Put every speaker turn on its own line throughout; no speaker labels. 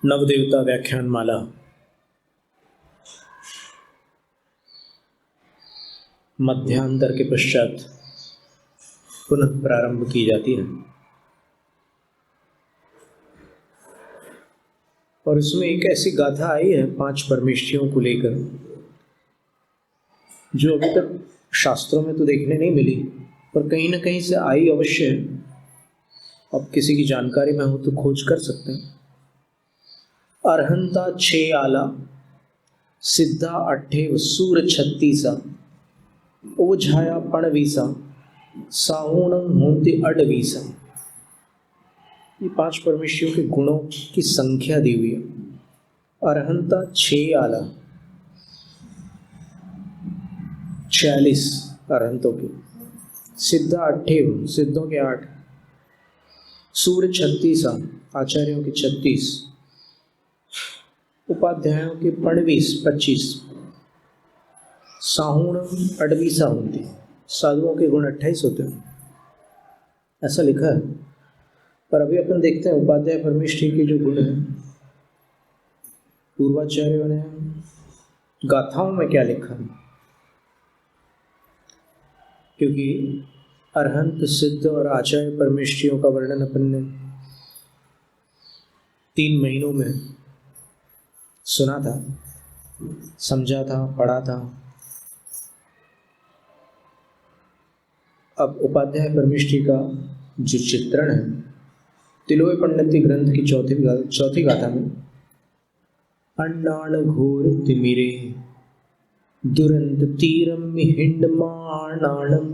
नवदेवता व्याख्यान माला मध्यांतर के पश्चात पुनः प्रारंभ की जाती है और इसमें एक ऐसी गाथा आई है 5 परमेष्ठियों को लेकर जो अभी तक शास्त्रों में तो देखने नहीं मिली, पर कहीं ना कहीं से आई अवश्य है। अब किसी की जानकारी में हो तो खोज कर सकते हैं। अरहंता 6 आला, सिद्धा 8 सूर 36, ओझाया पणवीसा, साहुणं होते 28। ये 5 परमेष्ठियों के गुणों की संख्या दी हुई है। अरहंता 6 आला, 46 अरहंतों की, सिद्धा 8 सिद्धों के 8, सूर्य 36 आचार्यों के 36, उपाध्यायों के 25, साहुण 28 होते, साधुओं के गुण 28 होते हैं, ऐसा लिखा है। पर अभी अपन देखते हैं उपाध्याय परमेष्ठि के जो गुण हैं पूर्वाचार्यों ने गाथाओं में क्या लिखा है, क्योंकि अरहंत, सिद्ध और आचार्य परमेष्ठियों का वर्णन अपन ने 3 महीनों में सुना था, समझा था, पढ़ा था। अब उपाध्याय परमेष्ठि का जो चित्रण है तिलोय पंडिती ग्रंथ की चौथी गाथा में, अन्नाण घोर तिमिरे दुरंत तीरम हिंडमाणाणम,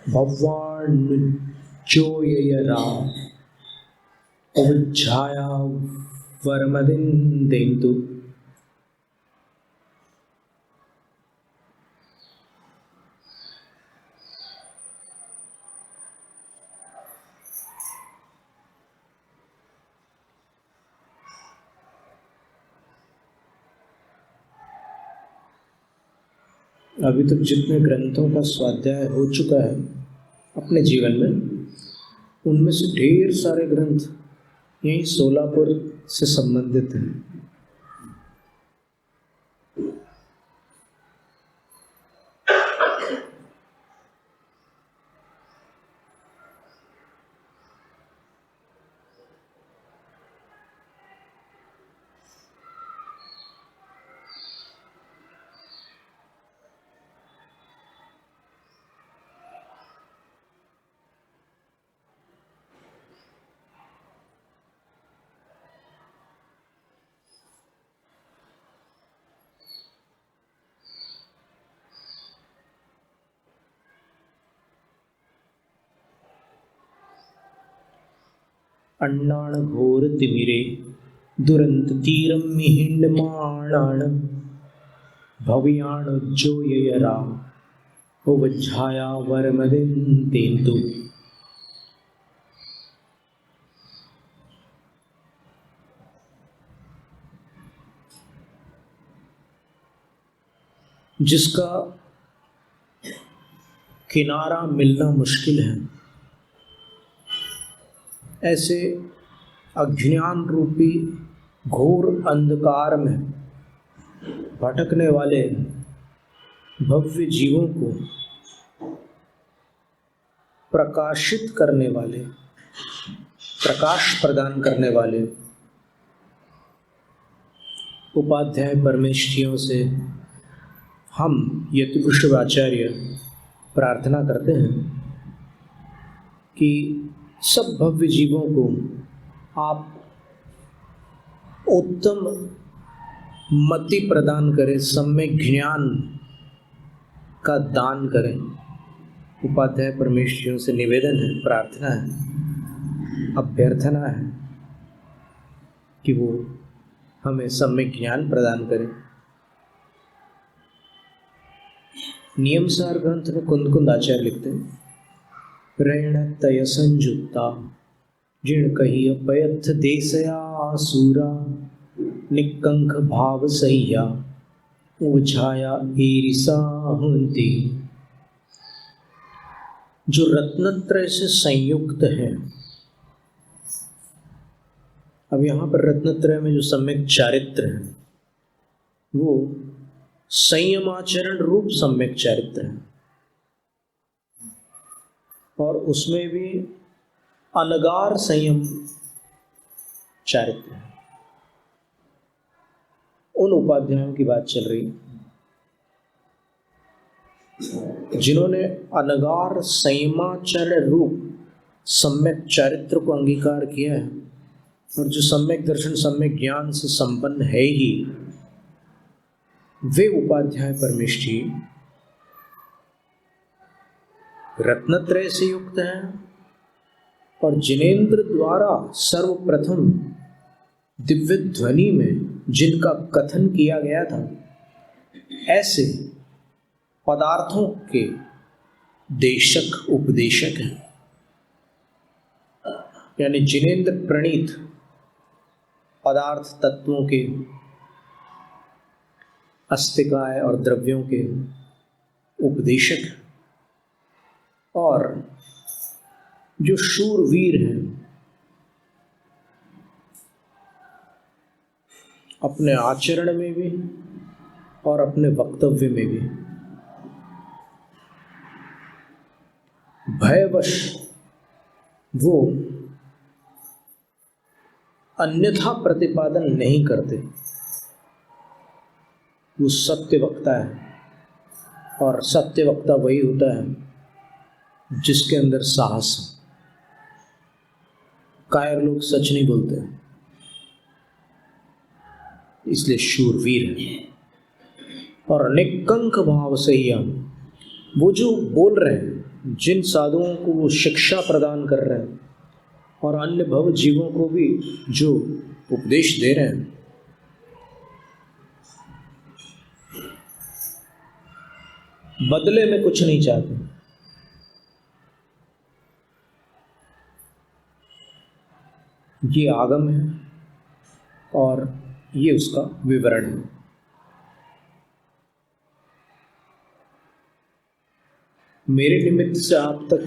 भगवान जोयरा अवच्छाया वरमदिन्देन्दु। अभी तक जितने ग्रंथों का स्वाध्याय हो चुका है अपने जीवन में, उनमें से ढेर सारे ग्रंथ यहीं सोलापुर से संबंधित हैं। अन्नाण घोर तिमिरे दुरंत तीरम हिंडमाणाणम, भव्याण जोयरा वज्झाया वरमदिन्देन्दु। जिसका किनारा मिलना मुश्किल है, ऐसे अज्ञान रूपी घोर अंधकार में भटकने वाले भव्य जीवों को प्रकाशित करने वाले, प्रकाश प्रदान करने वाले उपाध्याय परमेष्ठियों से हम यतिवृषभाचार्य प्रार्थना करते हैं कि सब भव्य जीवों को आप उत्तम मति प्रदान करें, सम्यक ज्ञान का दान करें। उपाध्याय परमेष्ठियों से निवेदन है, प्रार्थना है, अभ्यर्थना है कि वो हमें सम्यक ज्ञान प्रदान करें। नियम सार ग्रंथ में कुंद आचार्य लिखते हैं, ऋण तय संयुक्ता जिण कही अपयथ देशया सूरा, निकंक भाव सह्या ओझाया ईरिसा हुंती, जो रत्नत्रय से संयुक्त है। अब यहाँ पर रत्नत्रय में जो सम्यक चारित्र है वो संयमाचरण रूप सम्यक चारित्र है, और उसमें भी अनगार संयम चारित्र है। उन उपाध्यायों की बात चल रही जिन्होंने अनगार संयमाचरण रूप सम्यक चारित्र को अंगीकार किया है, और जो सम्यक दर्शन सम्यक ज्ञान से संपन्न है ही, वे उपाध्याय परमेष्ठी रत्नत्रय से युक्त हैं, और जिनेन्द्र द्वारा सर्वप्रथम दिव्य ध्वनि में जिनका कथन किया गया था, ऐसे पदार्थों के देशक उपदेशक हैं। यानी जिनेन्द्र प्रणीत पदार्थ तत्वों के, अस्तिकाय और द्रव्यों के उपदेशक, और जो शूरवीर हैं अपने आचरण में भी और अपने वक्तव्य में भी भयवश वो अन्यथा प्रतिपादन नहीं करते। वो सत्य वक्ता है, और सत्य वक्ता वही होता है जिसके अंदर साहस है। कायर लोग सच नहीं बोलते, इसलिए शूरवीर है। और निकंक भाव से ही हम वो जो बोल रहे हैं, जिन साधुओं को वो शिक्षा प्रदान कर रहे हैं और अन्य भव जीवों को भी जो उपदेश दे रहे हैं, बदले में कुछ नहीं चाहते। ये आगम है और ये उसका विवरण है। मेरे निमित्त से आप तक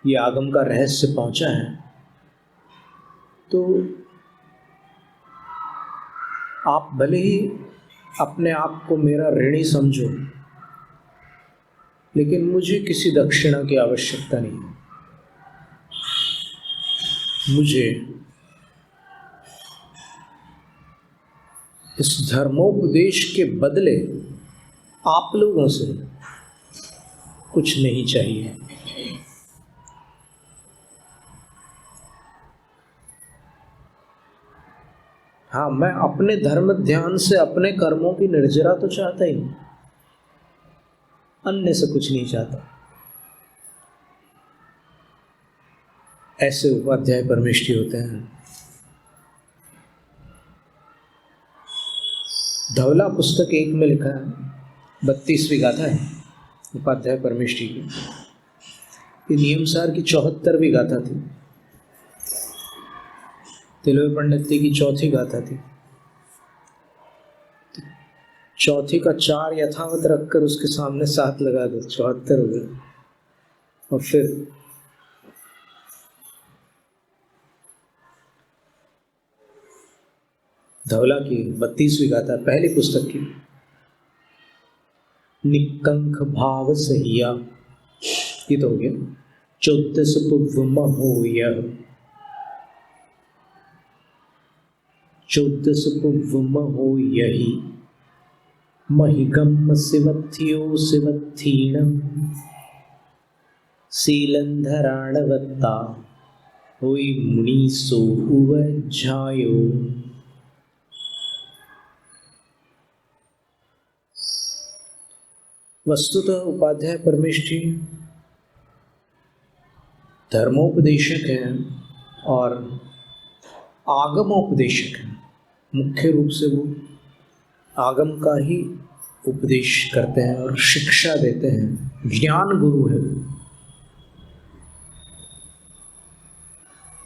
ये आगम का रहस्य पहुंचा है, तो आप भले ही अपने आप को मेरा ऋणी समझो, लेकिन मुझे किसी दक्षिणा की आवश्यकता नहीं है। मुझे इस धर्मोपदेश के बदले आप लोगों से कुछ नहीं चाहिए। हाँ, मैं अपने धर्म ध्यान से अपने कर्मों की निर्जरा तो चाहता ही हूं, अन्य से कुछ नहीं चाहता। ऐसे उपाध्याय परमेष्ठी होते हैं। धवला पुस्तक 1 में लिखा है, 32वीं गाथा है उपाध्याय परमेष्ठी की। ये नियमसार की 74वीं गाथा थी, तिलवे पंडित की 4थी गाथा थी। चौथी का 4 यथावत रखकर उसके सामने 7 लगा दो, 74 हो गए। और फिर धवला की 32वीं गाथा पहली पुस्तक की, निकंक भाव सहिया, ये तो हो गया। 14 हो यह 14 हो यही, महिगम शिवत्थियो शिवत्थीणम, शीलंधराणवत्ता होई मुनीसो उवज्झायो। वस्तुतः उपाध्याय परमेष्ठी धर्मोपदेशक हैं और आगमोपदेशक हैं। मुख्य रूप से वो आगम का ही उपदेश करते हैं और शिक्षा देते हैं। ज्ञान गुरु है,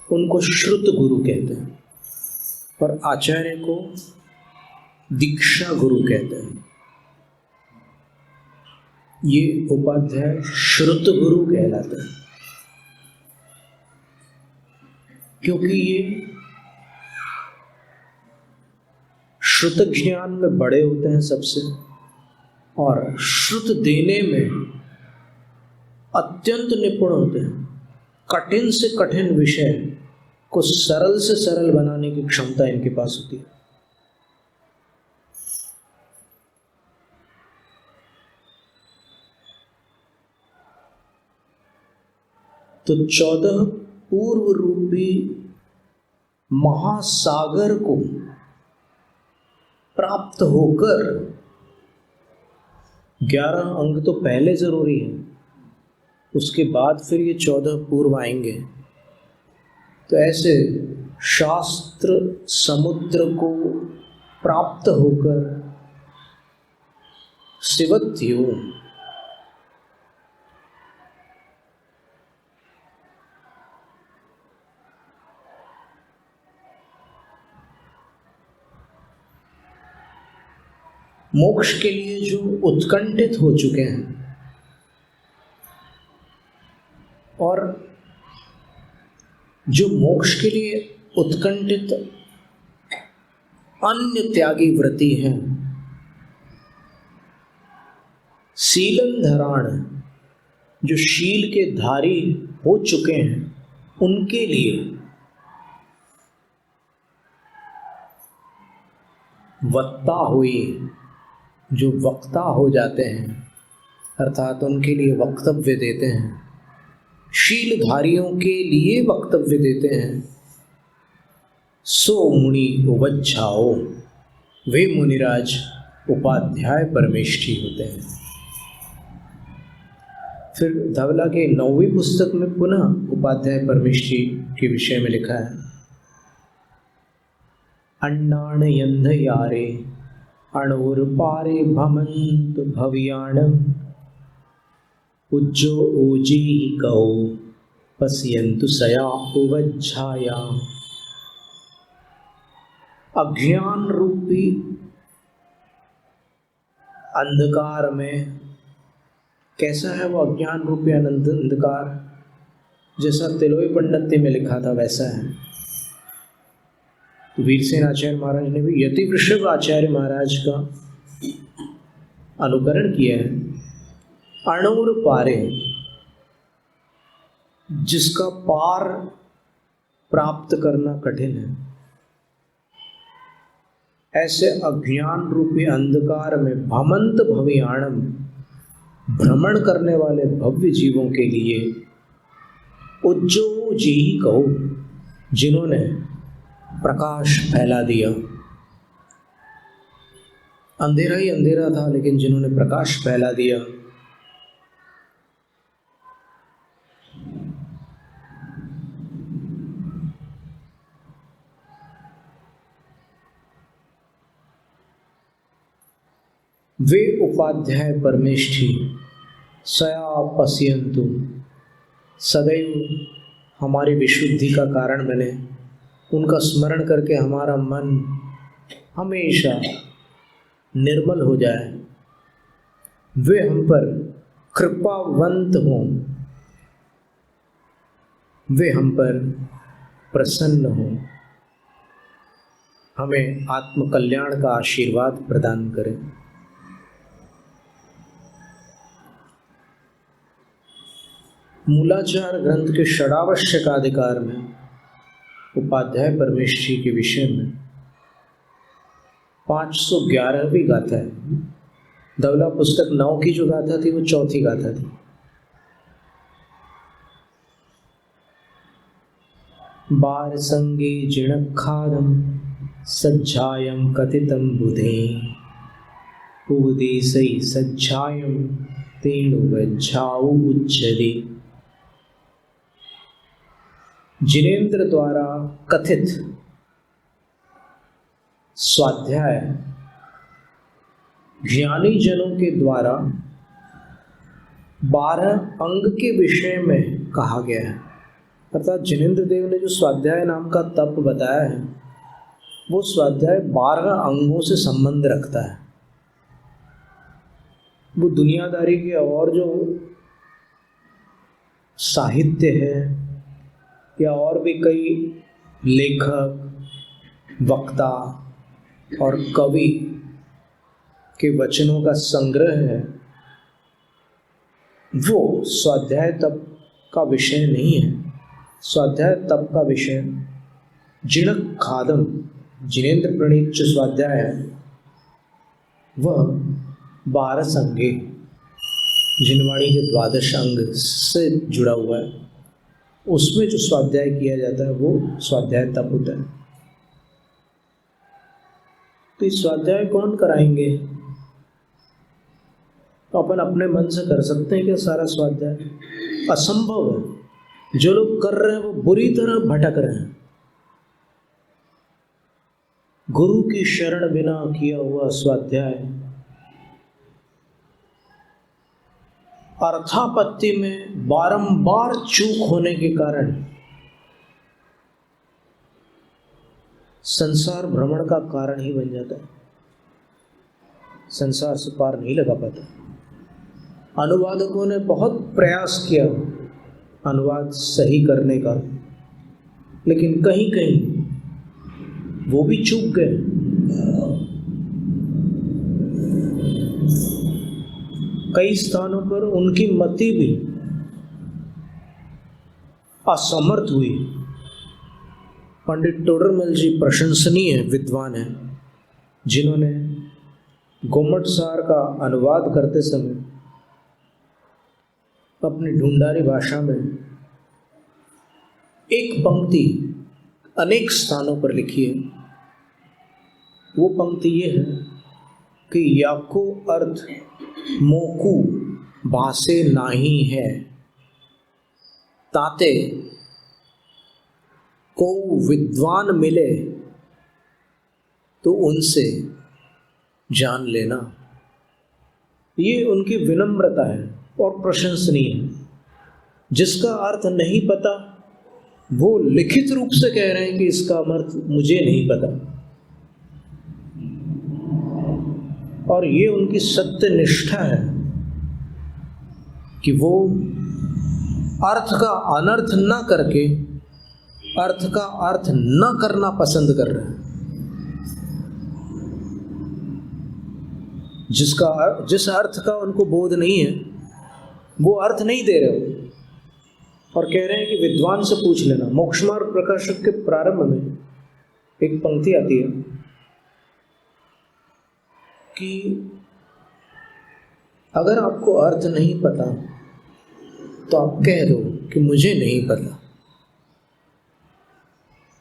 उनको श्रुत गुरु कहते हैं, और आचार्य को दीक्षा गुरु कहते हैं। ये उपाध्याय श्रुत गुरु कहलाता है, क्योंकि ये श्रुत ज्ञान में बड़े होते हैं सबसे, और श्रुत देने में अत्यंत निपुण होते हैं। कठिन से कठिन विषय को सरल से सरल बनाने की क्षमता इनके पास होती है। तो 14 पूर्व रूपी महासागर को प्राप्त होकर 11 अंग तो पहले जरूरी है, उसके बाद फिर ये 14 पूर्व आएंगे। तो ऐसे शास्त्र समुद्र को प्राप्त होकर शिवत्यो मोक्ष के लिए जो उत्कंठित हो चुके हैं और जो मोक्ष के लिए उत्कंठित अन्य त्यागी व्रती हैं, शीलन धराण जो शील के धारी हो चुके हैं, उनके लिए वक्ता हुई जो वक्ता हो जाते हैं, अर्थात उनके लिए वक्तव्य देते हैं, शीलधारियों के लिए वक्तव्य देते हैं। सो मुनि उवच्छाओ, वे मुनिराज उपाध्याय परमेष्ठी होते हैं। फिर धवला के 9वीं पुस्तक में पुनः उपाध्याय परमेष्ठी के विषय में लिखा है, अन्नाण यंध यारे अणोर पारे भमंत भव्याणम उज्जो ओजी कौ पश्यन्तु सया उवज्झाया। अज्ञान रूपी अंधकार में, कैसा है वो अज्ञान रूपी अंधकार, जैसा तिलोई पंडित में लिखा था वैसा है। तो वीरसेन आचार्य महाराज ने भी यति वृषभ आचार्य महाराज का अनुकरण किया है। अणुर पारे, जिसका पार प्राप्त करना कठिन है, ऐसे अज्ञान रूपी अंधकार में भमंत भव्याणम, भ्रमण करने वाले भव्य जीवों के लिए उज्जो जी कहो, जिन्होंने प्रकाश फैला दिया। अंधेरा ही अंधेरा था, लेकिन जिन्होंने प्रकाश फैला दिया। वे उपाध्याय परमेष्ठी सया पश्यन्तु, सदैव हमारी विशुद्धि का कारण बने। उनका स्मरण करके हमारा मन हमेशा निर्मल हो जाए। वे हम पर कृपावंत हों, वे हम पर प्रसन्न हों, हमें आत्मकल्याण का आशीर्वाद प्रदान करें। मूलाचार ग्रंथ के षडावश्यकाधिकार में उपाध्याय परमेष्ठी के विषय में 511वीं गाथा है। धवला पुस्तक 9 की जो गाथा थी वो 4थी गाथा थी। बार संगे जिणखादम सज्जायम कथितम बुधे उपदेशै सज्जायम तेनु वज्झाउ उच्चते। जिनेन्द्र द्वारा कथित स्वाध्याय ज्ञानी जनों के द्वारा 12 अंग के विषय में कहा गया है। अर्थात जिनेन्द्र देव ने जो स्वाध्याय नाम का तप बताया है, वो स्वाध्याय 12 अंगों से संबंध रखता है। वो दुनियादारी के और जो साहित्य है या और भी कई लेखक, वक्ता और कवि के वचनों का संग्रह है, वो स्वाध्याय तप का विषय नहीं है। स्वाध्याय तप का विषय जिणक खादम, जिनेन्द्र प्रणीत जो स्वाध्याय है वह 12 संगे, जिनवाणी के 12 अंग से जुड़ा हुआ है। उसमें जो स्वाध्याय किया जाता है वो स्वाध्याय तप होता है। तो इस स्वाध्याय कौन कराएंगे? तो अपन अपने मन से कर सकते हैं क्या सारा स्वाध्याय? असंभव है। जो लोग कर रहे हैं वो बुरी तरह भटक रहे हैं। गुरु की शरण बिना किया हुआ स्वाध्याय अर्थापत्ति में बारंबार चूक होने के कारण संसार भ्रमण का कारण ही बन जाता है, संसार से पार नहीं लगा पाता। अनुवादकों ने बहुत प्रयास किया अनुवाद सही करने का, लेकिन कहीं कहीं वो भी चूक गए। कई स्थानों पर उनकी मति भी असमर्थ हुई। पंडित टोडरमल जी प्रशंसनीय विद्वान हैं, जिन्होंने गोमट सार का अनुवाद करते समय अपनी ढूंढारी भाषा में एक पंक्ति अनेक स्थानों पर लिखी है। वो पंक्ति ये है कि याको अर्थ मोकू भासे नाही है, ताते को विद्वान मिले तो उनसे जान लेना। ये उनकी विनम्रता है और प्रशंसनीय है। जिसका अर्थ नहीं पता वो लिखित रूप से कह रहे हैं कि इसका अर्थ मुझे नहीं पता, और ये उनकी सत्य निष्ठा है कि वो अर्थ का अनर्थ न करके अर्थ का अर्थ न करना पसंद कर रहे हैं। जिस अर्थ का उनको बोध नहीं है वो अर्थ नहीं दे रहे हो और कह रहे हैं कि विद्वान से पूछ लेना। मोक्ष मार्ग प्रकाशक के प्रारंभ में एक पंक्ति आती है कि अगर आपको अर्थ नहीं पता तो आप कह दो कि मुझे नहीं पता।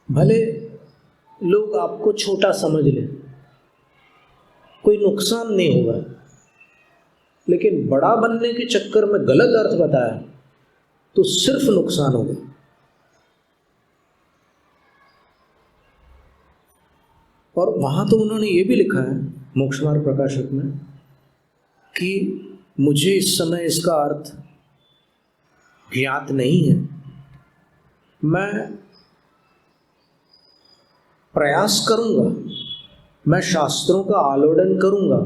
भले लोग आपको छोटा समझ लें, कोई नुकसान नहीं होगा, लेकिन बड़ा बनने के चक्कर में गलत अर्थ बताया तो सिर्फ नुकसान होगा। और वहां तो उन्होंने ये भी लिखा है मोक्ष मार्ग प्रकाशक में कि मुझे इस समय इसका अर्थ ज्ञात नहीं है, मैं प्रयास करूंगा, मैं शास्त्रों का आलोडन करूंगा,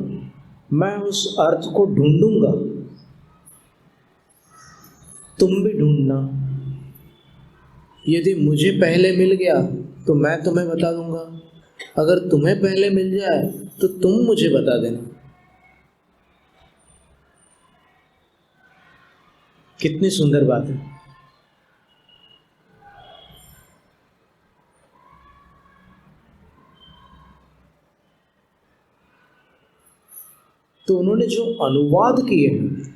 मैं उस अर्थ को ढूंढूंगा, तुम भी ढूंढना। यदि मुझे पहले मिल गया तो मैं तुम्हें बता दूंगा, अगर तुम्हें पहले मिल जाए तो तुम मुझे बता देना। कितनी सुंदर बात है। तो उन्होंने जो अनुवाद किए हैं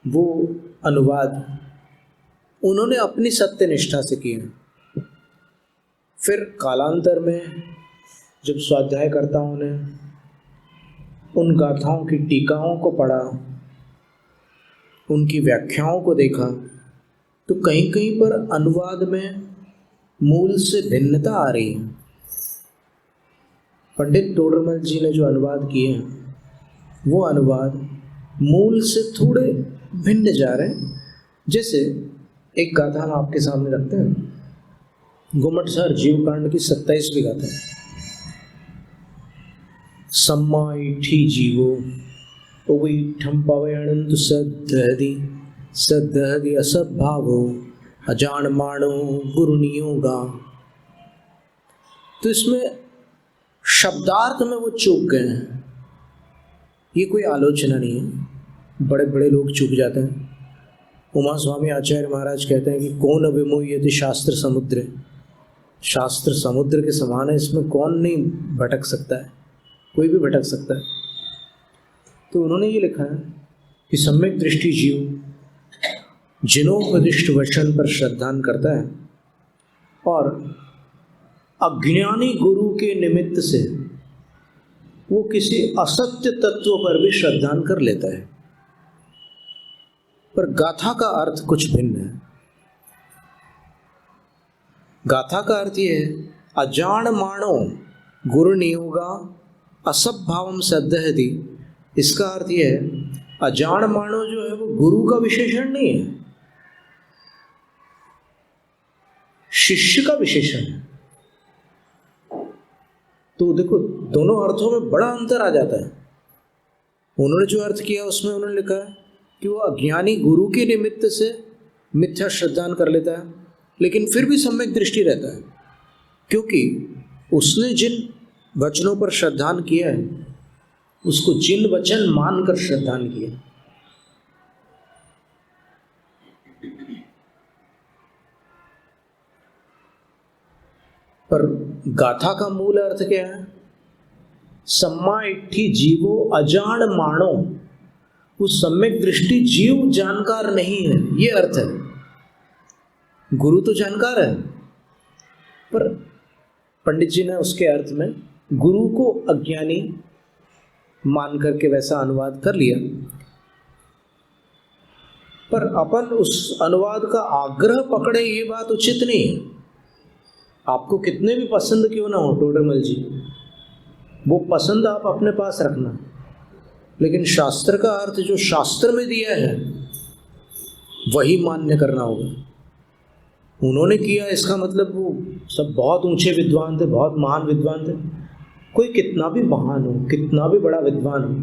वो अनुवाद उन्होंने अपनी सत्यनिष्ठा से किए हैं। फिर कालांतर में जब स्वाध्यायकर्ताओं ने उन गाथाओं की टीकाओं को पढ़ा, उनकी व्याख्याओं को देखा, तो कहीं कहीं पर अनुवाद में मूल से भिन्नता आ रही है। पंडित टोडरमल जी ने जो अनुवाद किए हैं वो अनुवाद मूल से थोड़े भिन्न जा रहे हैं। जैसे एक गाथा हम आपके सामने रखते हैं, गोमट सार जीवकांड की 27वीं गाथा है। सम्माईठी जीवो उवीठम पवयणंत सदहदि सदहदि असद्भावो अजानमानो गुरुनियोगा। तो इसमें शब्दार्थ में वो चूक गए हैं, ये कोई आलोचना नहीं है। बड़े बड़े लोग चूक जाते हैं। उमा स्वामी आचार्य महाराज कहते हैं कि कौन विमुह्यति शास्त्र समुद्र, शास्त्र समुद्र के समान है, इसमें कौन नहीं भटक सकता है, कोई भी भटक सकता है। तो उन्होंने ये लिखा है कि सम्यक दृष्टि जीव जिनोपदिष्ट वचन पर श्रद्धान करता है और अज्ञानी गुरु के निमित्त से वो किसी असत्य तत्व पर भी श्रद्धान कर लेता है। पर गाथा का अर्थ कुछ भिन्न है। गाथा का अर्थ ये है अजान मानो गुरु नियोगा असद्भावम सदहति। इसका अर्थ ये है अजान मानो जो है वो गुरु का विशेषण नहीं है, शिष्य का विशेषण है। तो देखो दोनों अर्थों में बड़ा अंतर आ जाता है। उन्होंने जो अर्थ किया उसमें उन्होंने लिखा है कि वो अज्ञानी गुरु के निमित्त से मिथ्या श्रद्धान कर लेता है, लेकिन फिर भी सम्यक दृष्टि रहता है, क्योंकि उसने जिन वचनों पर श्रद्धान किया है उसको जिन वचन मानकर श्रद्धान किया। पर गाथा का मूल अर्थ क्या है? सम्मा इट्ठी जीवो अजान मानो। उस सम्यक दृष्टि जीव जानकार नहीं है, ये अर्थ है। गुरु तो जानकार है, पर पंडित जी ने उसके अर्थ में गुरु को अज्ञानी मान करके वैसा अनुवाद कर लिया। पर अपन उस अनुवाद का आग्रह पकड़े, ये बात उचित नहीं है। आपको कितने भी पसंद क्यों ना हो टोडरमल जी, वो पसंद आप अपने पास रखना, लेकिन शास्त्र का अर्थ जो शास्त्र में दिया है वही मान्य करना होगा। उन्होंने किया इसका मतलब वो सब बहुत ऊंचे विद्वान थे, बहुत महान विद्वान थे। कोई कितना भी महान हो, कितना भी बड़ा विद्वान हो,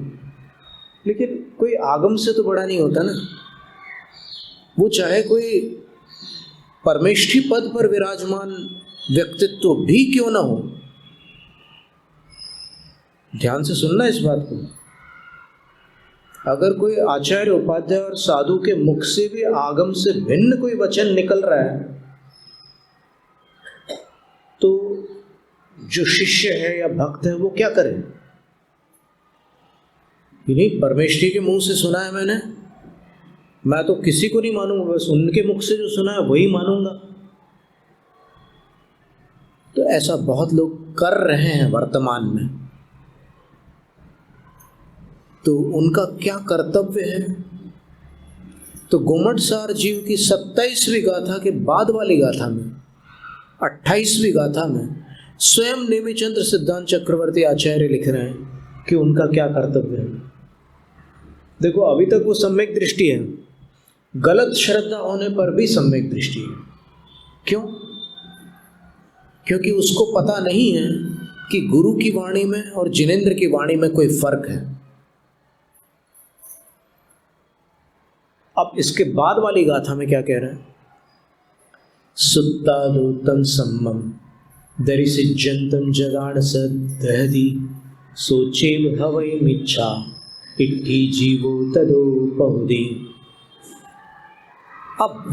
लेकिन कोई आगम से तो बड़ा नहीं होता ना। वो चाहे कोई परमेष्ठी पद पर विराजमान व्यक्तित्व भी क्यों ना हो। ध्यान से सुनना इस बात को। अगर कोई आचार्य उपाध्याय और साधु के मुख से भी आगम से भिन्न कोई वचन निकल रहा है, तो जो शिष्य है या भक्त है वो क्या करे? नहीं, परमेष्ठी के मुंह से सुना है मैंने, मैं तो किसी को नहीं मानूंगा, बस उनके मुख से जो सुना है वही मानूंगा। तो ऐसा बहुत लोग कर रहे हैं वर्तमान में। तो उनका क्या कर्तव्य है? तो गोमटसार जीव की 27वीं गाथा के बाद वाली गाथा में, 28वीं गाथा में स्वयं नेमिचंद्र सिद्धांत चक्रवर्ती आचार्य लिख रहे हैं कि उनका क्या कर्तव्य है। देखो अभी तक वो सम्यक दृष्टि है, गलत श्रद्धा होने पर भी सम्यक दृष्टि है। क्यों? क्योंकि उसको पता नहीं है कि गुरु की वाणी में और जिनेंद्र की वाणी में कोई फर्क है। अब इसके बाद वाली गाथा में क्या कह रहे हैं? सुत्तादूतम सम्मम दरिसिज्जंतम जगाण सदहदि सोचेव हवै मिच्छा इट्ठी जीवो तदोपहुदि। अब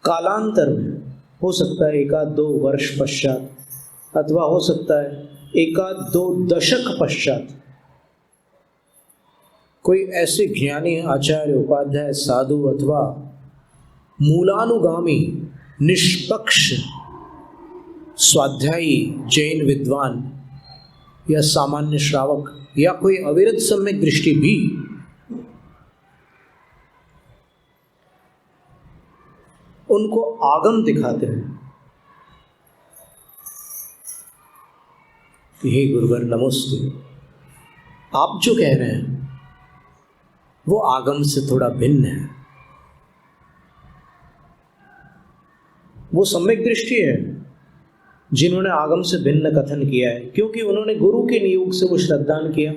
कालांतर में हो सकता है 1-2 वर्ष पश्चात, अथवा हो सकता है 1-2 दशक पश्चात, कोई ऐसे ज्ञानी आचार्य उपाध्याय साधु अथवा मूलानुगामी निष्पक्ष स्वाध्यायी जैन विद्वान या सामान्य श्रावक या कोई अविरत सम्यक दृष्टि भी उनको आगम दिखाते हैं कि हे गुरुवर नमस्ते, आप जो कह रहे हैं वो आगम से थोड़ा भिन्न है। वो सम्यक दृष्टि है जिन्होंने आगम से भिन्न कथन किया है, क्योंकि उन्होंने गुरु के नियोग से वो श्रद्धान किया,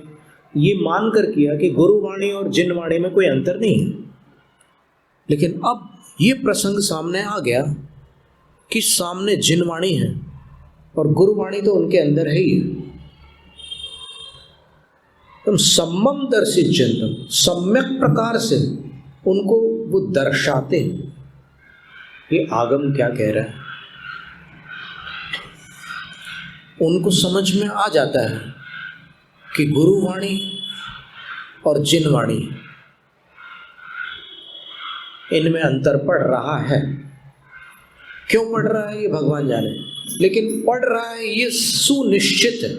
ये मानकर किया कि गुरुवाणी और जिनवाणी में कोई अंतर नहीं है। लेकिन अब ये प्रसंग सामने आ गया कि सामने जिनवाणी है और गुरुवाणी तो उनके अंदर है ही। तुम सम्मम दर्शित जनतम, सम्यक प्रकार से उनको वो दर्शाते हैं। ये आगम क्या कह रहा है, उनको समझ में आ जाता है कि गुरुवाणी और जिनवाणी इनमें अंतर पड़ रहा है। क्यों पड़ रहा है ये भगवान जाने, लेकिन पड़ रहा है ये सुनिश्चित है,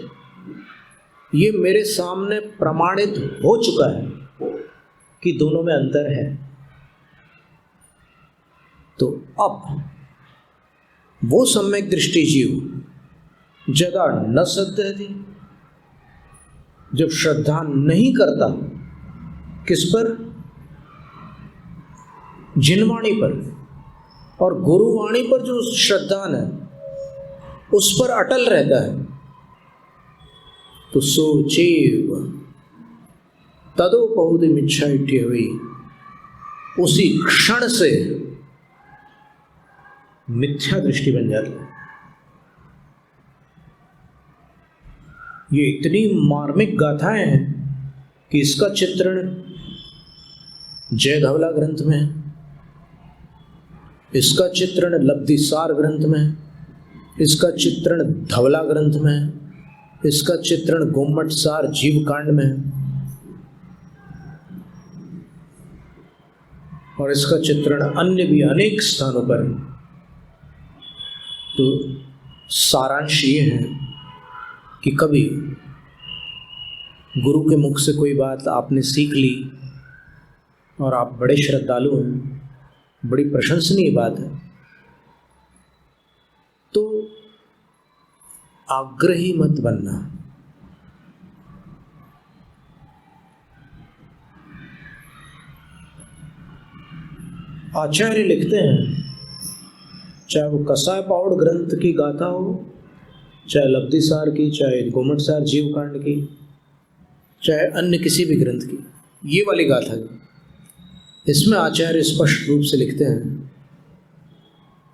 ये मेरे सामने प्रमाणित हो चुका है कि दोनों में अंतर है। तो अब वो सम्यक दृष्टि जीव जगा न सद्यति, जब श्रद्धा नहीं करता किस पर, जिनवाणी पर, और गुरुवाणी पर जो श्रद्धान है उस पर अटल रहता है, तो सोचेव तदोपहुदिमिच्छा इत्यवि, उसी क्षण से मिथ्या दृष्टि बन जाती है। ये इतनी मार्मिक गाथाएं हैं कि इसका चित्रण जय धवला ग्रंथ में है, इसका चित्रण लब्धिसार ग्रंथ में है, इसका चित्रण धवला ग्रंथ में है, इसका चित्रण गोमटसार जीव कांड में है, और इसका चित्रण अन्य भी अनेक स्थानों पर है। तो सारांश ये है कि कभी गुरु के मुख से कोई बात आपने सीख ली और आप बड़े श्रद्धालु हैं, बड़ी प्रशंसनीय बात है, तो आग्रही मत बनना। आचार्य लिखते हैं, चाहे वो कसाय पाउड ग्रंथ की गाथा हो, चाहे लब्धिसार की, चाहे गोमटसार जीव कांड की, चाहे अन्य किसी भी ग्रंथ की, ये वाली गाथा की, इसमें आचार्य स्पष्ट रूप से लिखते हैं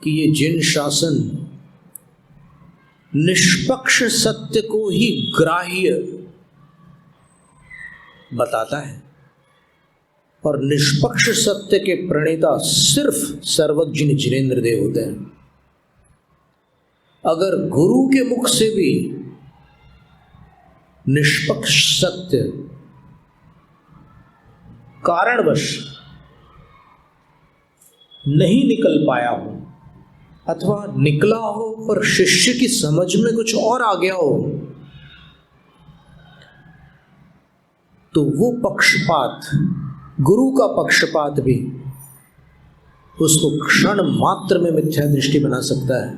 कि ये जिन शासन निष्पक्ष सत्य को ही ग्राह्य बताता है, और निष्पक्ष सत्य के प्रणेता सिर्फ सर्वज्ञ जिनेंद्र देव होते हैं। अगर गुरु के मुख से भी निष्पक्ष सत्य कारणवश नहीं निकल पाया हो, अथवा निकला हो पर शिष्य की समझ में कुछ और आ गया हो, तो वो पक्षपात, गुरु का पक्षपात भी उसको क्षण मात्र में मिथ्या दृष्टि बना सकता है,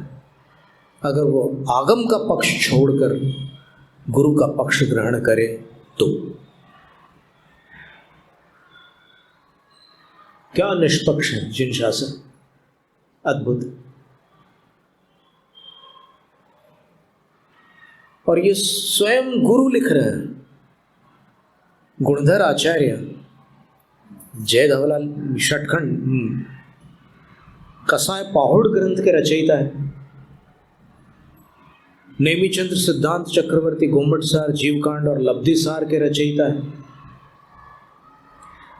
अगर वो आगम का पक्ष छोड़कर गुरु का पक्ष ग्रहण करे तो। क्या निष्पक्ष है जिन शासन, अद्भुत। और ये स्वयं गुरु लिख रहे हैं, गुणधर आचार्य, जय धवला षटखंड कसाय पाहुड़ ग्रंथ के रचयिता है, नेमिचंद्र सिद्धांत चक्रवर्ती गोमटसार जीवकांड और लब्धिसार के रचयिता है।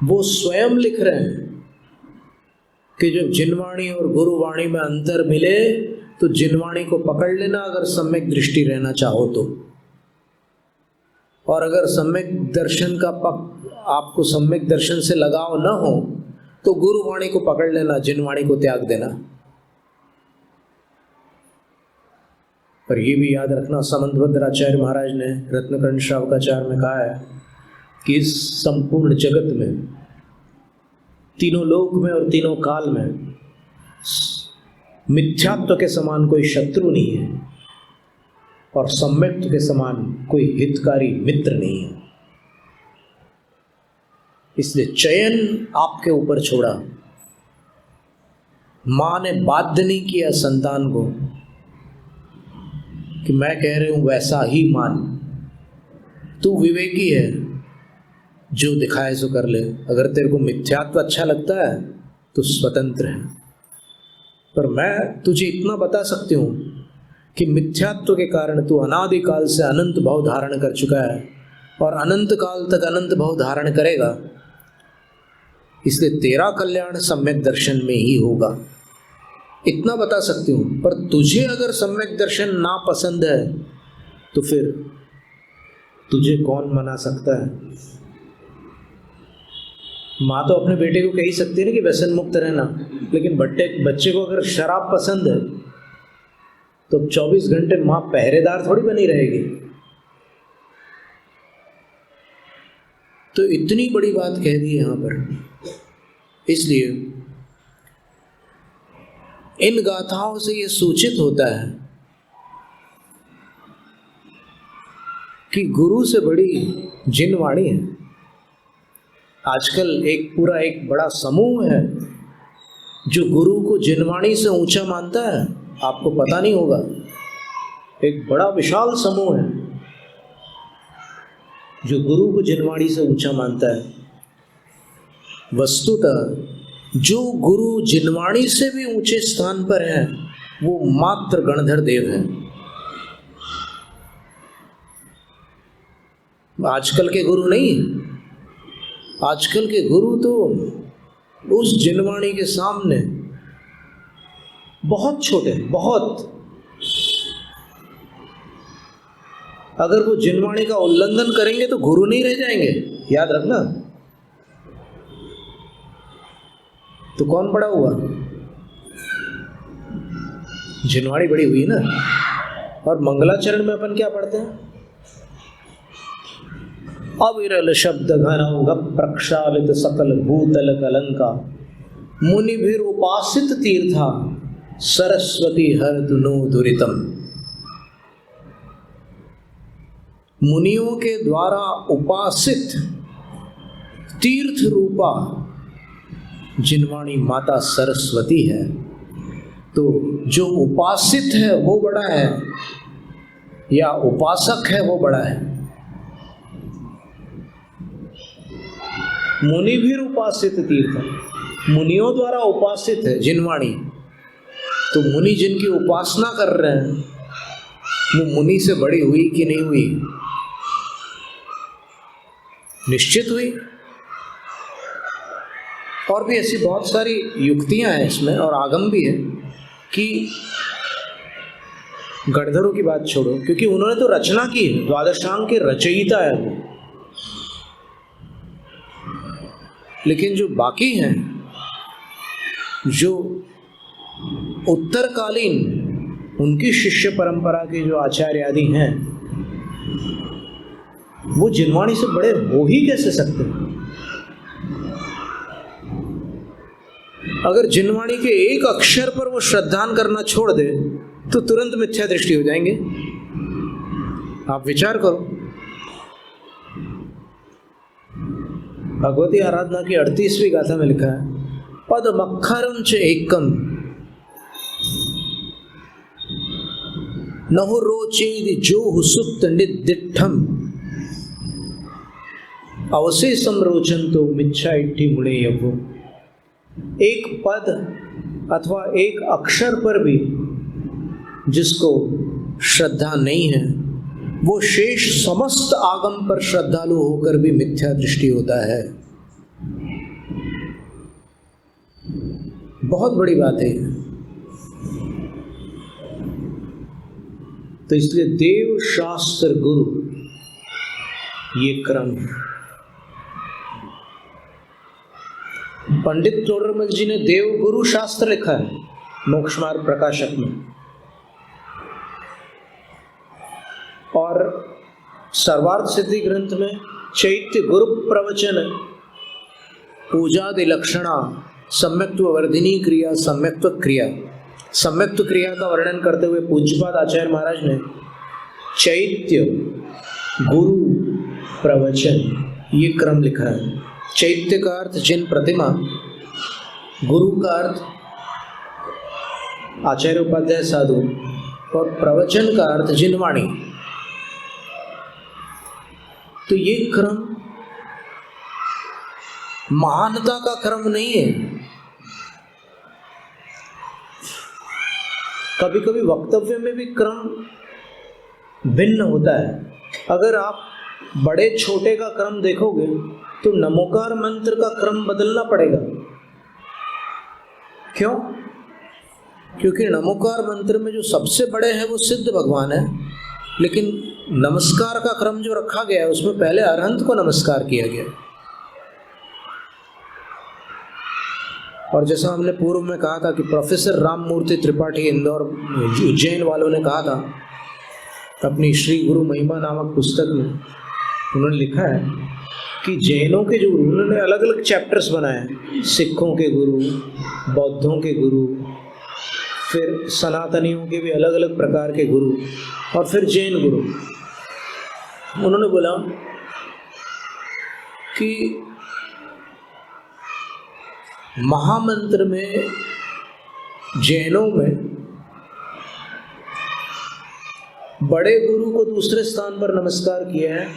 वो स्वयं लिख रहे हैं कि जब जिनवाणी और गुरुवाणी में अंतर मिले तो जिनवाणी को पकड़ लेना अगर सम्यक दृष्टि रहना चाहो तो, और अगर सम्यक दर्शन का आपको सम्यक दर्शन से लगाव न हो तो गुरुवाणी को पकड़ लेना, जिनवाणी को त्याग देना। पर ये भी याद रखना, समंतभद्राचार्य महाराज ने रत्नकर्ण श्रावकाचार्य में कहा है कि इस संपूर्ण जगत में, तीनों लोक में और तीनों काल में मिथ्यात्व के समान कोई शत्रु नहीं है और सम्यक्त्व के समान कोई हितकारी मित्र नहीं है। इसलिए चयन आपके ऊपर छोड़ा। माँ ने बाध्य नहीं किया संतान को कि मैं कह रही हूं वैसा ही मान, तू विवेकी है, जो दिखाए सो कर ले। अगर तेरे को मिथ्यात्व अच्छा लगता है तो स्वतंत्र है, पर मैं तुझे इतना बता सकती हूँ कि मिथ्यात्व के कारण तू अनादिकाल से अनंत भाव धारण कर चुका है और अनंत काल तक अनंत भाव धारण करेगा, इसलिए तेरा कल्याण सम्यक दर्शन में ही होगा। इतना बता सकती हूँ। पर तुझे अगर सम्यक दर्शन ना पसंद है तो फिर तुझे कौन मना सकता है। माँ तो अपने बेटे को कह ही सकती है ना कि व्यसन मुक्त रहना, लेकिन बच्चे को अगर शराब पसंद है तो 24 घंटे माँ पहरेदार थोड़ी बनी रहेगी। तो इतनी बड़ी बात कह दी यहाँ पर। इसलिए इन गाथाओं से ये सूचित होता है कि गुरु से बड़ी जिनवाणी है। आजकल एक बड़ा समूह है जो गुरु को जिनवाणी से ऊंचा मानता है, आपको पता नहीं होगा। एक बड़ा विशाल समूह है जो गुरु को जिनवाणी से ऊंचा मानता है। वस्तुतः जो गुरु जिनवाणी से भी ऊंचे स्थान पर है वो मात्र गणधर देव है। आजकल के गुरु नहीं, आजकल के गुरु तो उस जिनवाणी के सामने बहुत छोटे, बहुत। अगर वो जिनवाणी का उल्लंघन करेंगे तो गुरु नहीं रह जाएंगे, याद रखना। तो कौन बड़ा हुआ? जिनवाणी बड़ी हुई ना। और मंगलाचरण में अपन क्या पढ़ते हैं? अविरल शब्द घन प्रक्षालित सकल भूतल कलंका मुनिभिर उपासित तीर्था सरस्वती हरतु नो दुरितम। मुनियों के द्वारा उपासित तीर्थ रूपा जिनवाणी माता सरस्वती है। तो जो उपासित है वो बड़ा है या उपासक है वो बड़ा है? मुनि भी उपासित तीर्थ, मुनियों द्वारा उपासित है जिनवाणी। तो मुनि जिनकी उपासना कर रहे हैं वो मुनि से बड़ी हुई कि नहीं हुई? निश्चित हुई। और भी ऐसी बहुत सारी युक्तियां हैं इसमें और आगम भी है कि गणधरों की बात छोड़ो, क्योंकि उन्होंने तो रचना की है, द्वादशांग के रचयिता है वो। लेकिन जो बाकी हैं, जो उत्तरकालीन उनकी शिष्य परंपरा के जो आचार्य आदि हैं, वो जिनवाणी से बड़े हो ही कैसे सकते हैं? अगर जिनवाणी के एक अक्षर पर वो श्रद्धान करना छोड़ दे तो तुरंत मिथ्या दृष्टि हो जाएंगे। आप विचार करो। भगवती आराधना की 38वीं गाथा में लिखा है, पदमक्षरम च एकम नहु रोचेदि जो सुप्त निदिठम अवशेषम रोचंतो मिच्छा इट्ठी मुड़े यवो। एक पद अथवा एक अक्षर पर भी जिसको श्रद्धा नहीं है वो शेष समस्त आगम पर श्रद्धालु होकर भी मिथ्या दृष्टि होता है। बहुत बड़ी बात है। तो इसलिए देव शास्त्र गुरु ये क्रम है। पंडित तोडरमल जी ने देव गुरु शास्त्र लिखा है मोक्ष मार्ग प्रकाशक में, और सर्वार्थ सिद्धि ग्रंथ में चैत्य गुरु प्रवचन पूजादि लक्षणा सम्यक्त्व वर्धिनी क्रिया सम्यक्त्व क्रिया, सम्यक्त्व क्रिया का वर्णन करते हुए पूज्यपाद आचार्य महाराज ने चैत्य गुरु प्रवचन ये क्रम लिखा है। चैत्य का अर्थ जिन प्रतिमा, गुरु का अर्थ आचार्य उपाध्याय साधु, और प्रवचन का अर्थ जिनवाणी। तो ये क्रम महानता का क्रम नहीं है। कभी कभी वक्तव्य में भी क्रम भिन्न होता है। अगर आप बड़े छोटे का क्रम देखोगे तो नमोकार मंत्र का क्रम बदलना पड़ेगा। क्यों? क्योंकि नमोकार मंत्र में जो सबसे बड़े हैं वो सिद्ध भगवान है, लेकिन नमस्कार का क्रम जो रखा गया है उसमें पहले अरहंत को नमस्कार किया गया। और जैसा हमने पूर्व में कहा था कि प्रोफेसर राममूर्ति त्रिपाठी इंदौर उज्जैन वालों ने कहा था अपनी श्री गुरु महिमा नामक पुस्तक में, उन्होंने लिखा है कि जैनों के जो गुरु, उन्होंने अलग अलग चैप्टर्स बनाए, सिखों के गुरु, बौद्धों के गुरु, फिर सनातनियों के भी अलग अलग प्रकार के गुरु, और फिर जैन गुरु। उन्होंने बोला कि महामंत्र में जैनों में बड़े गुरु को दूसरे स्थान पर नमस्कार किया है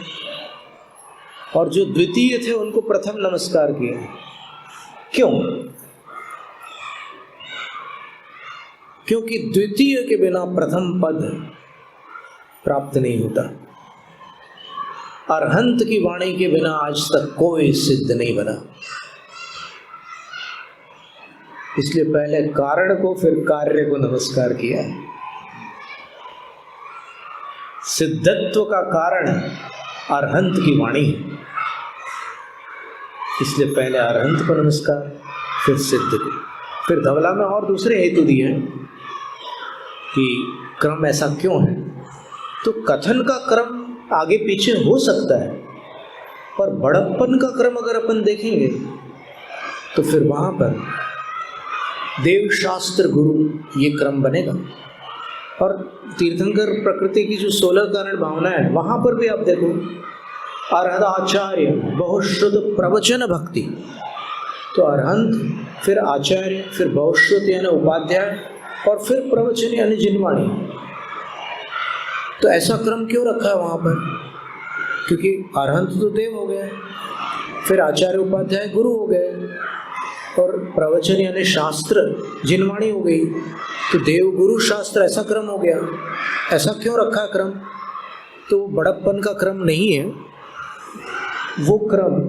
और जो द्वितीय थे उनको प्रथम नमस्कार किया है। क्यों? क्योंकि द्वितीय के बिना प्रथम पद प्राप्त नहीं होता। अरहंत की वाणी के बिना आज तक कोई सिद्ध नहीं बना। इसलिए पहले कारण को फिर कार्य को नमस्कार किया है। सिद्धत्व का कारण अरहंत की वाणी है, इसलिए पहले अरहंत को नमस्कार, फिर सिद्ध को। फिर धवला में और दूसरे हेतु दिए हैं कि क्रम ऐसा क्यों है। तो कथन का क्रम आगे पीछे हो सकता है, पर बड़प्पन का क्रम अगर अपन देखेंगे तो फिर वहां पर देव शास्त्र गुरु ये क्रम बनेगा। और तीर्थंकर प्रकृति की जो 16 कारण भावना है वहां पर भी आप देखो, अरहत आचार्य बहुश्रुत प्रवचन भक्ति, तो अरहंत, फिर आचार्य, फिर बहुश्रुत यानी उपाध्याय, और फिर प्रवचन यानी जिनवाणी। तो ऐसा क्रम क्यों रखा है वहां पर? क्योंकि अरहंत तो देव हो गए, फिर आचार्य उपाध्याय गुरु हो गए, और प्रवचन यानी शास्त्र जिनवाणी हो गई। तो देव गुरु शास्त्र ऐसा क्रम हो गया। ऐसा क्यों रखा है क्रम? तो बड़प्पन का क्रम नहीं है, वो क्रम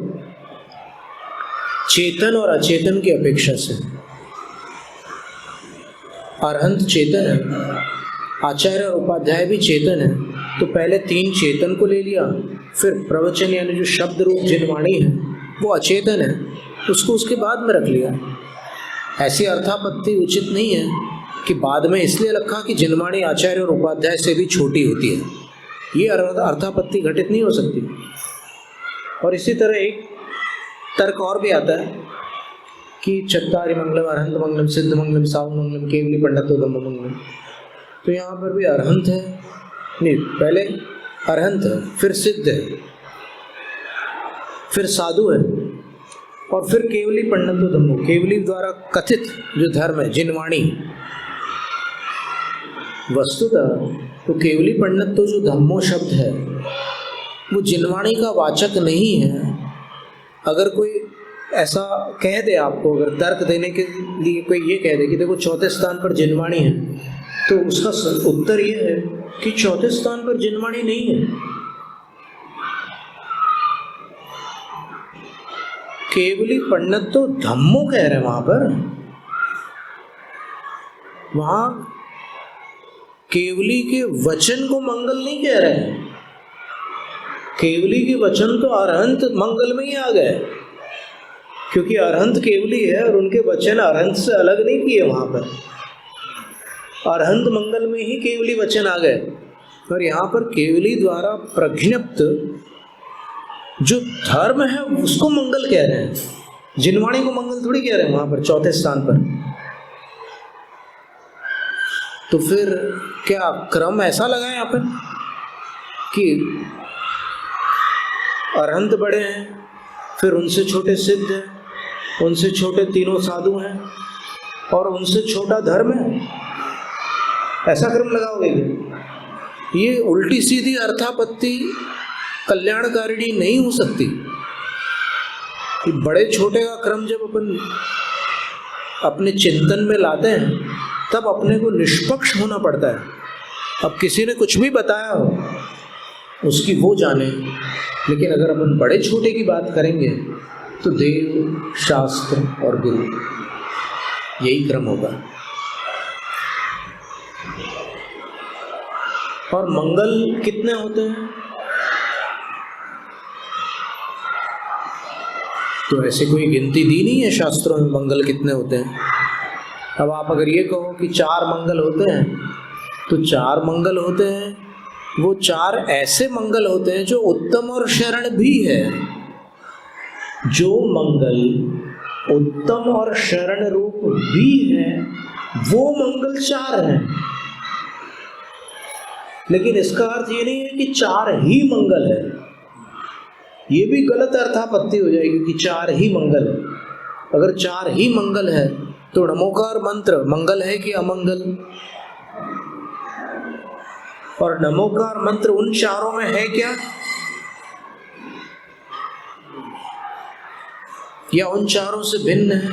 चेतन और अचेतन की अपेक्षा से। अरहंत चेतन है, आचार्य और उपाध्याय भी चेतन है, तो पहले 3 चेतन को ले लिया, फिर प्रवचन यानी जो शब्द रूप जिनवाणी है वो अचेतन है, उसको उसके बाद में रख लिया। ऐसी अर्थापत्ति उचित नहीं है कि बाद में इसलिए रखा कि जिनवाणी आचार्य और उपाध्याय से भी छोटी होती है। ये अर्थापत्ति घटित नहीं हो सकती। और इसी तरह एक तर्क और भी आता है कि चत्तारि मंगलम, अरहंत मंगलम, सिद्ध मंगलम, साहु मंगलम, केवली पंडितो धम्म मंगलम। तो यहाँ पर भी अरहंत है, नहीं, पहले अरहंत है, फिर सिद्ध है, फिर साधु है, और फिर केवली पंडितो धम्मो, केवली द्वारा कथित जो धर्म है, जिनवाणी। वस्तुतः तो केवली पंडित तो जो धम्मो शब्द है वो जिनवाणी का वाचक नहीं है। अगर कोई ऐसा कह दे आपको, अगर तर्क देने के लिए कोई ये कह दे कि देखो 4थे स्थान पर जिनवाणी है, तो उसका उत्तर ये है कि 4थे स्थान पर जिनवाणी नहीं है। केवली पंडित तो धम्मो कह रहे हैं वहां पर। वहां केवली के वचन को मंगल नहीं कह रहे हैं। केवली के वचन तो अरहंत मंगल में ही आ गए, क्योंकि अरहंत केवली है और उनके वचन अरहंत से अलग नहीं किए। वहां पर अरहंत मंगल में ही केवली वचन आ गए, और यहाँ पर केवली द्वारा प्रज्ञप्त जो धर्म है उसको मंगल कह रहे हैं, जिनवाणी को मंगल थोड़ी कह रहे हैं वहां पर 4थे स्थान पर। तो फिर क्या क्रम ऐसा लगाए यहाँ पर कि अरहंत बड़े हैं, फिर उनसे छोटे सिद्ध हैं, उनसे छोटे तीनों साधु हैं, और उनसे छोटा धर्म है? ऐसा क्रम लगाओगे? ये उल्टी सीधी अर्थापत्ति कल्याणकारिणी नहीं हो सकती। कि बड़े छोटे का क्रम जब अपन अपने चिंतन में लाते हैं तब अपने को निष्पक्ष होना पड़ता है। अब किसी ने कुछ भी बताया हो उसकी वो जाने, लेकिन अगर अपन बड़े छोटे की बात करेंगे तो देव, शास्त्र और गुरु, यही क्रम होगा। और मंगल कितने होते हैं? तो ऐसे कोई गिनती दी नहीं है शास्त्रों में मंगल कितने होते हैं। अब आप अगर ये कहो कि 4 मंगल होते हैं, तो 4 मंगल होते हैं, वो 4 ऐसे मंगल होते हैं जो उत्तम और शरण भी है। जो मंगल उत्तम और शरण रूप भी है वो मंगल 4 हैं। लेकिन इसका अर्थ ये नहीं है कि 4 ही मंगल है। ये भी गलत अर्थापत्ति हो जाएगी कि 4 ही मंगल है। अगर 4 ही मंगल है तो नमोकार मंत्र मंगल है कि अमंगल? और नमोकार मंत्र उन 4 में है क्या, या उन 4 से भिन्न है?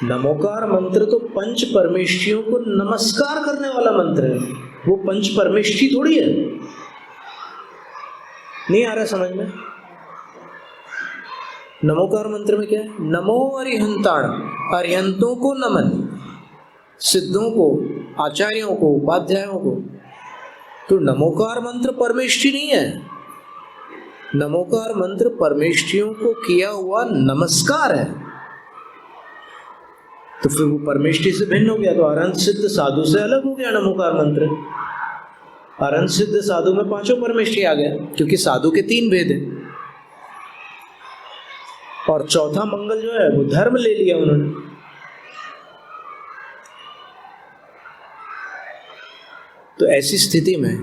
नमोकार मंत्र तो पंच परमेष्ठियों को नमस्कार करने वाला मंत्र है। वो पंच परमेष्ठी थोड़ी है। नहीं आ रहा समझ में? नमोकार मंत्र में क्या है? नमो अरिहंताण, अरिहंतों को नमन, सिद्धों को, आचार्यों को, उपाध्यायों को। तो नमोकार मंत्र परमेष्ठी नहीं है। नमोकार मंत्र परमेष्ठियों को किया हुआ नमस्कार है। तो फिर वो परमेष्ठी से भिन्न हो गया, तो अरहंत सिद्ध साधु से अलग हो गया नमोकार मंत्र। अरहंत सिद्ध साधु में 5 परमेष्ठी आ गया, क्योंकि साधु के 3 भेद हैं। और चौथा मंगल जो है वो धर्म ले लिया उन्होंने। तो ऐसी स्थिति में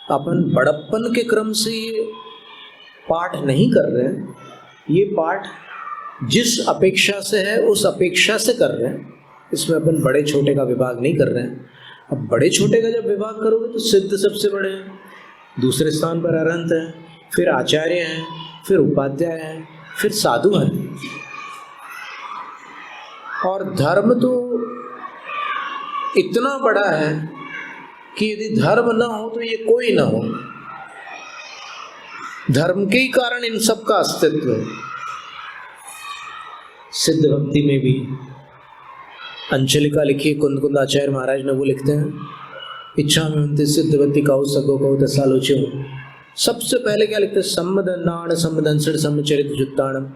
अपन बड़प्पन के क्रम से ये पाठ नहीं कर रहे हैं। ये पाठ जिस अपेक्षा से है उस अपेक्षा से कर रहे हैं। इसमें अपन बड़े छोटे का विभाग नहीं कर रहे हैं। अब बड़े छोटे का जब विभाग करोगे तो सिद्ध सबसे बड़े हैं, दूसरे स्थान पर अरहंत है, फिर आचार्य हैं, फिर उपाध्याय हैं, फिर साधु हैं। और धर्म तो इतना बड़ा है कि यदि धर्म ना हो तो ये कोई ना हो। धर्म के ही कारण इन सब का अस्तित्व है। सिद्ध भक्ति में भी अंचलिका लिखी कुंद आचार्य महाराज ने, वो लिखते हैं, इच्छा में उनते सिद्ध भक्ति काउ सको कहो दसालोच्यो। सबसे पहले क्या लिखते हैं? सम्मदन्नाण सम्मदंसण सम्मचरित्र जुत्ताणम।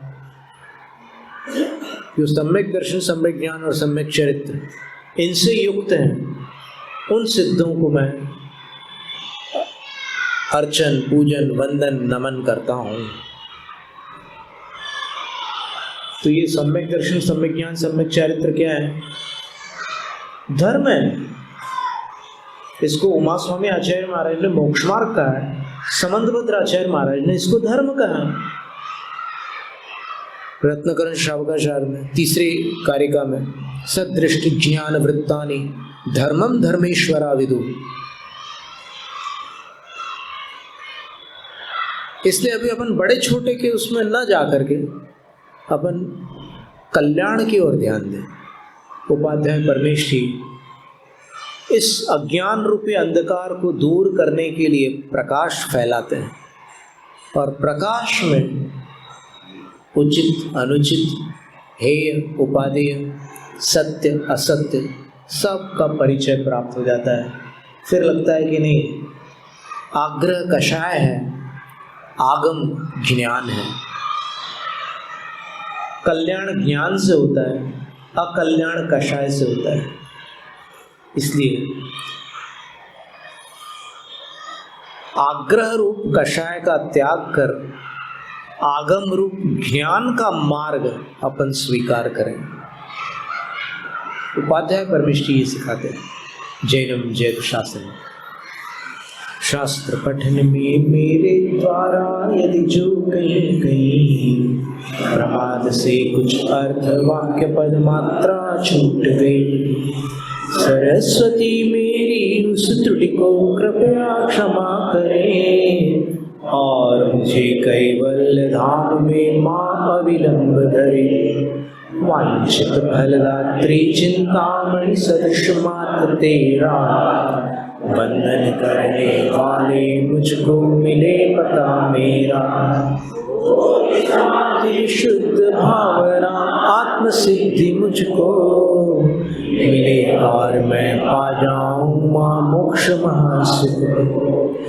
जो सम्यक दर्शन, सम्यक ज्ञान और सम्यक चरित्र, इनसे युक्त हैं, उन सिद्धों को मैं अर्चन, पूजन, वंदन, नमन करता हूं। तो ये सम्यक दर्शन, सम्यक ज्ञान, सम्यक चरित्र क्या है? धर्म है। इसको उमा स्वामी आचार्य महाराज ने मोक्ष मार्ग कहा है, समंतभद्र आचार्य महाराज ने इसको धर्म कहा। रत्नकरण श्रावकाचार्य में 3री कारिका में सदृष्टि ज्ञान वृत्तानि धर्मम धर्मेश्वरा विदु। इसलिए अभी अपन बड़े छोटे के उसमें न जा करके अपन कल्याण की ओर ध्यान दें। उपाध्याय परमेष्ठी इस अज्ञान रूपी अंधकार को दूर करने के लिए प्रकाश फैलाते हैं, और प्रकाश में उचित अनुचित, हेय उपादेय, सत्य असत्य, सब का परिचय प्राप्त हो जाता है। फिर लगता है कि नहीं, आग्रह कषाय है, आगम ज्ञान है। कल्याण ज्ञान से होता है, अकल्याण कषाय से होता है। इसलिए आग्रह रूप कषाय का त्याग कर आगम रूप ज्ञान का मार्ग अपन स्वीकार करें। उपाध्याय परमेष्ठी ये सिखाते हैं। जैनम जैन शासन, शास्त्र पठन में मेरे द्वारा यदि जो कहीं कहीं प्रमाद से कुछ अर्थ वाक्य पद मात्रा छूट गई, सरस्वती मेरी उस त्रुटि को कृपया क्षमा करें और मुझे कैवल्य धाम में मां अविलंब धरे। वांछित फलदात्री चिंतामणि सदृश मात्र तेरा, वंदन करने वाले मुझको मिले पता मेरा। शुद्ध भावना आत्म सिद्धि मुझको मिले और मैं पा जाऊं मां मोक्ष महासिद्ध।